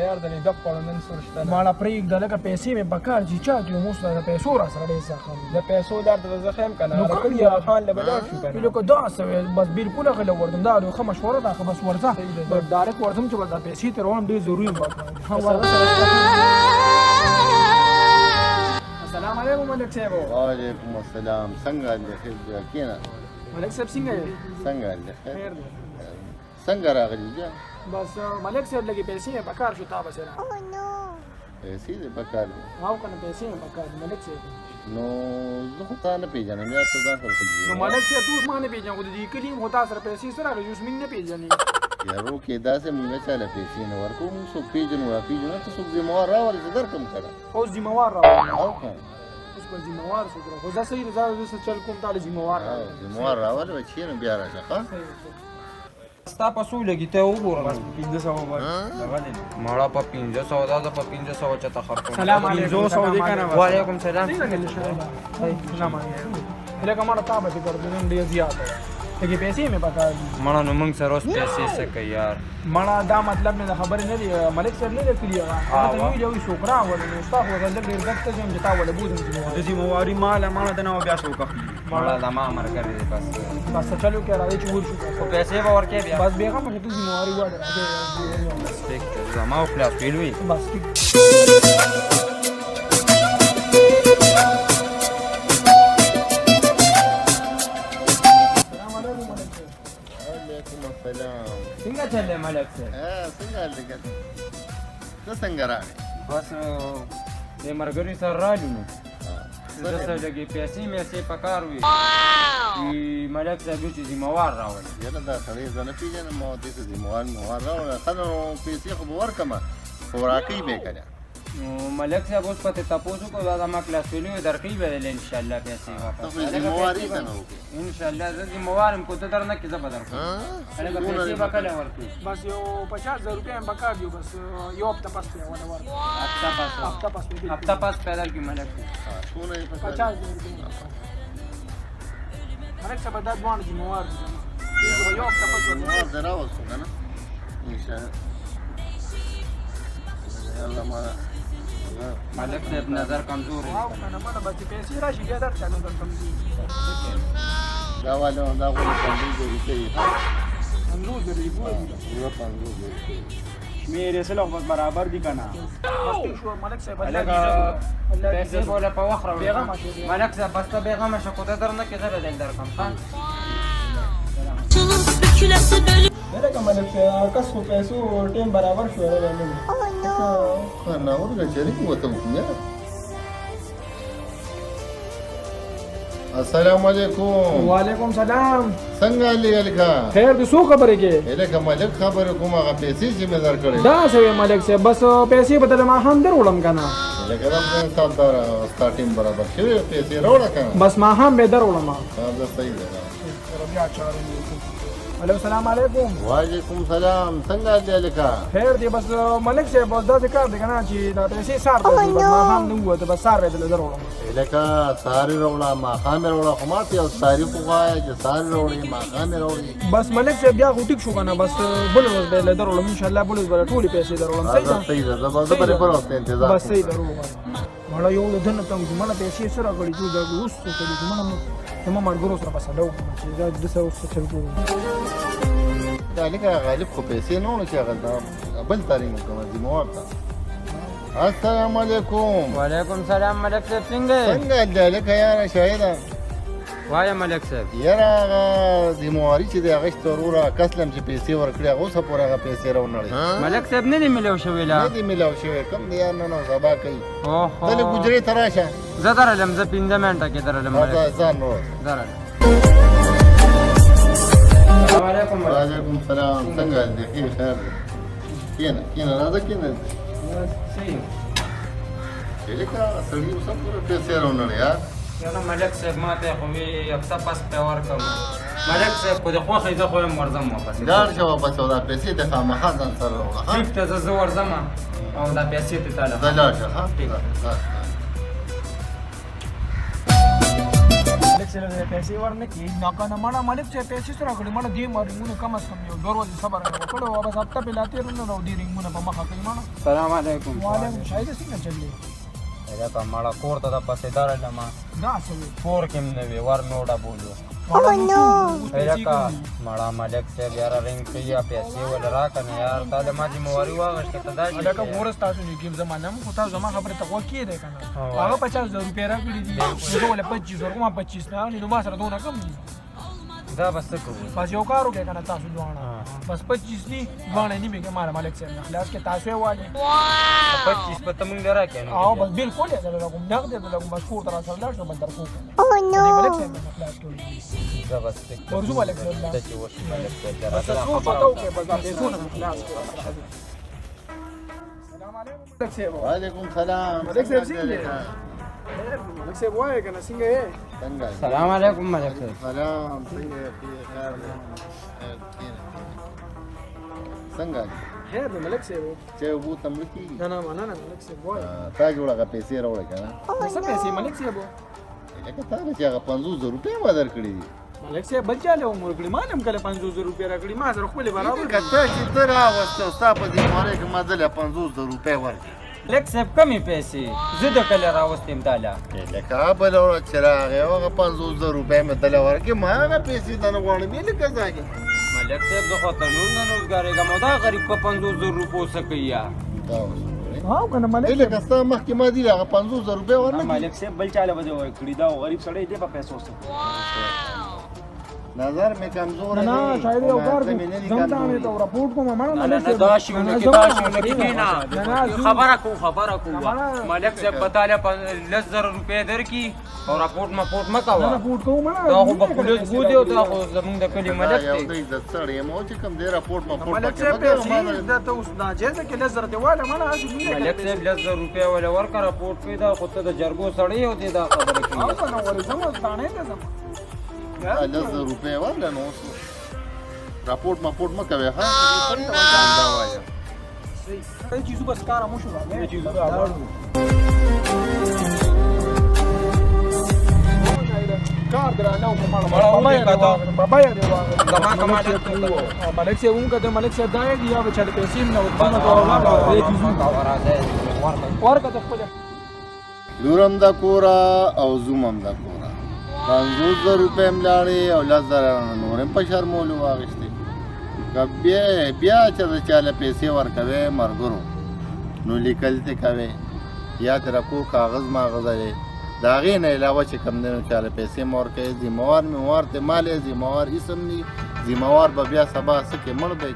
یار د ګپ کړو نن سورشته مالا پرېږده لکه پیسې مې پکار چې چا کې اوس د پیسو را سره ډېر زخم د پیسو درد به زه ښیم که نه نو کړي کړي خان له به لاړ شو که نه لکه داسې وې بس بلکل هغه له وردم دا ښه مشوره ده ښه بس ورځه ډایرکټ ورځم چې بس دا پیسې ترې وړم ډېر ضروري یم السلام علیکم ملک صاحب وعلیکم السلام څنګه دی خیر دی کینه ملک صاحب څنګه یې څنګه دی خیر دی څنګه راغلی بیا بس ملک صاحب لږې پیسې مې پکار شو تا پسې را پیسې دې پکار دي او که نه پیسې مې پکار دي ملک صاحب نو زه خو تا نه پېژنم یا ته ځان سره نو ملک صاحب تو اوس ما نه پېژنې خو د دې کلي یم خو تا سره پیسې څه راغلي اوس موږ نه پېژنې یارو کې داسې مونږ چاله پیسې نه ورکوو موږ څوک پېژنو راپېژنو ته څوک ذمهوار راولې زه درکړم که نه اوس ذمهوار راوړم او که اوس به ذمهوار څوک را خو دا صحیح دی زه څه چل کوم تا له ذمهوار ذمهوار راولې به کښېنو بیا راشه ښه ستا په څو لګي ته وګوره بس 1500 مړه په 1500 دا په 1500 چته خرڅ سلام علیکم 500 دی که نه وعلیکم سلام سلام علیکم لکه ما تا پسې ګرځو نن ډېر زیات دی لکه پیسې مې پکار دي مړه نو موږ سره اوس پیسې څه کوي یار مړه دا مطلب مې د خبرې نه دی ملک صاحب نه دی کلي هغه هغه ته ویلي وي شکرا ولې نو ستا خو زه لږ ډېر ګټ ته ځم چې تا ولې بوځم د ذمهواري ماله ماله د نه بیا شو کخلي مړه دا ما ملګری دی بس بس چلو کې راځي چې ورشو خو پیسې به ورکې بیا بس بېغمه چې ته ذمهواري وواړې ټیک دی زما خو خلاص ویل وي بس ټیک وعلیکم السلام څنګه چلې ملک صاحب څنګه هلته ته څنګه راغې بس د ملګري سره رالو نو زه سره لګي پیسې مې پکار وي ملک صاحب چې ذمهوار راولي یاره دا سړی زه نه پېژنم ما دې ته ذمهوار راوړه ښه نو پیسې خو به ورکړمه خو راکوي به یې که نه نو ملک صاحب اوس پته تاسو کو دا ما کلاس ویلو درکې به ان شاء الله پیسې ته واپس خو ذمهواري ته نه وکړې ان شاء الله زه ذمہوارم کو ته درنه کې زبر درکو هغه پیسې وکړه ورته بس یو 50000 روپۍ هم پکار دي بس یو هفته پس پې ولا ور هفته پاس پیدا کی ملک څونه یې پکار 50000 روپۍ ملک صاحب دا دوه ذمہوار دي یو هفته پس ذمهوار دې راوستو که نه انشاءالله الله ما ملک صاحب نظر کمزور او کنه مله بچ پیسې راشي بیا درته نظر کمزور دا والو دا غوړي څنګه جوړې کوي کمزور دی یو 50 شمېرې سره خو برابر دي که نه شو ملک صاحب پیسې بوله په وخت راوړي ملک صاحب بس ته بیغمه شو کو ته درنه کې زه به درکم ها لکه ملک صاحب کس خو پیسو ټیم برابر شو راغلی نه نه ورګه چېرې وته وکړه السلام علیکم وعلیکم سلام څنګه لګا خیر دې څو خبرې کې لکه ملک خبره کوم هغه پیسې چې مې درکړې دا څه ملک صاحب بس پیسې بدل ما هم دروړم کنه لکه دا ستا ټیم برابر شوی پیسې راوړه کنه بس ما هم به دروړم دا صحیح ده بیا چارو وعلیکم السلام علیکم وعلیکم سلام څنګه دی لکه خیر دی بس ملک صاحب بس دا کار دی کنه چې دا پیسې سار دی بس ما هم نه وته بس سار به دروړم لکه ساری راوړه ما خامې راوړه خو ما ته یو تاریخ ووایه چې ساری راوړې ما خامې راوړې بس ملک صاحب بیا خو ټیک شو کنه بس بل ورځ به دروړم ان شاء الله بل ورځ به ټولې پیسې دروړم صحیح ده زه به بل وخت انتظار بس صحیح دروړم مړه یو دنه ته مله پیسې سره غړي ته دا اوس څه کوي ما مرګرو سره بس ډاو چې دا د څه اوس څه کوي دا لکه غالب خو پیسې نه ونه چې هغه بل تاریخ کوم ذمهوار ته السلام علیکم وعلیکم سلام ملک صاحب څنګه دی لکه یاره شاهده وایه ملک صاحب یاره هغه ذمهواري چې دی هغه شته وروره کسلم چې پیسې ورکړي هغه اوسه پورې هغه پیسې راونړي ملک صاحب نه دی ملو شوی لا نه دی میلاو شوی کوم دی یار نه سبا کوي اوهو ته لږ ګجرې ته راشه زه درلم زه 15 منټه کې درلم ځان نور درلم وعلیکم وعلیکم سلام څنګه دی خیر کینه راځه کینه صحیح لکه سړي اوسه پورې پیسې راونړي یار یاره ملک صاحب ما ته خو وي هفته پس پې ورکړم ملک صاحب خو د خوښې زه خو یم ورځم واپس لاړ شه واپس او دا پیسې د خامخا ځان سره راوړه ټیک ته زه ورځم او دا پیسې ته تاله ځه لاړ شه ها ملک پیسې ورنکړي نه کنه مړه مالک چې پیسې سره کړي مړه دې رنګونه کم از کم یو 2 ورځې صبر وکړو او بس هفته په لاته رونه نو دې رنګونه په مخه کوي مړه سلام علیکم وعلیکم شاید څنګه چلې دا ته مړه کور ته د پسې دارل ما دا څه کور کې نه وی ور نوډه بولو کا مړه مالک سے یار رنگ کیا پیسې ول راکنه یار تا د ما دي مواري واغشته ته دا دا که ورس تاسو نه کېم زمانه مو تاسو زما خبره ته وکی دی کنه هغه 50000 روپیا راکړي دي زه ول 25 ما 25 نه نو ما سره دونه کم دي دا بس څه کوو بس یو کارو کې کنه تاسو دوانه بس 25 ني دوانه ني به مال مالک سے خلاص کې تاسو واله 25 په تمنګ درا کې نو او بس بالکل یې زره کوم نقد دې لګم بس کور تر سره لاړ شو بندر کو او نو مالک سے خلاص کړی دا بس ورزو مالک سے ته چې وښه مالک ته بس څه پتاو کې بس دې څونه خلاص السلام علیکم مالک سے وعلیکم سلام مالک صاحب څنګه مالک صاحب وای کنه څنګه یې څنګه سلام علیکم مالک صاحب سلام څنګه خیر څنګه خیر دی مالک صاحب چې وو تملکی نه نه نه مالک صاحب وای تا جوړه پیسې راوړې کنه څه پیسې مالک صاحب لکه تا چې هغه 50000 روپیا ما درکړي دي مالک صاحب بل چاله عمر کړی ما هم کله 50000 روپیا راکړي ما سره خپل برابر کته چې ته راوسته ستا په دې ماره کې ما دله 50000 روپیا ورکړي مالک صاحب کمی پیسې زه د کله راوستم داله لکه بل ورځ چې راغی هغه 50000 روپیا مې دله ورکړي ما هغه پیسې ته نه غواړم یې لکه ځاګي مالک صاحب زه خو ته نور نه روزګارېږم او دا غریب په 50000 روپو څه کوي یا ها کنه مالک لکه ستا مخکې ما دي هغه 50000 روپیا ورنکړي مالک صاحب بل چاله به ورکړي دا غریب سړی دی په پیسو سره نظر مې کمزور نه شاید یو کار کوم ځمتا مې ته راپورټ کوم ما نه دا شیونه کې دا شیونه کې نه خبره کو مالک صاحب بتاله 10000 روپیا درکې او راپورټ ما پورټ مکا نه راپورټ کوم ما دا خو په پولیس بو دی او دا خو زمونږ د کلی ملک یو دی د عزت سره مو چې کوم دی راپورټ ما مالک صاحب پیسې دا ته اوس دا جزه کې لزر دی واله ما نه مالک صاحب 10000 روپیا ولا ورکړه راپورټ پیدا خو ته د جرګو سړی او دی دا خبره کوي او کنه ورزم ځانې ته زم 10000 روپیا ولا نو راپورټ ما پورټ مکوي ها صحیح چیزو بس کار مو شو راځي چیزو کار درانه او بابا یې دی زما کمال مالک صاحب هم کده مالک صاحب دای دی یا به چل پیسې نه ورته ورکه خپل لورم دا کورا او زومم دا کورا 50000 روپیا ملاړي او 10000 نورم په شرمولو واغشتي بیا چې چاله پیسې ورکوي مرګرو نو لیکل ته کوي یا تر کو کاغذ ماغذ دی دا غي نه علاوه چې کم نه چاله پیسې مور کوي ذمہوار ته مال ذمہوار اسم ني ذمہوار به بیا سبا سکه مړ دی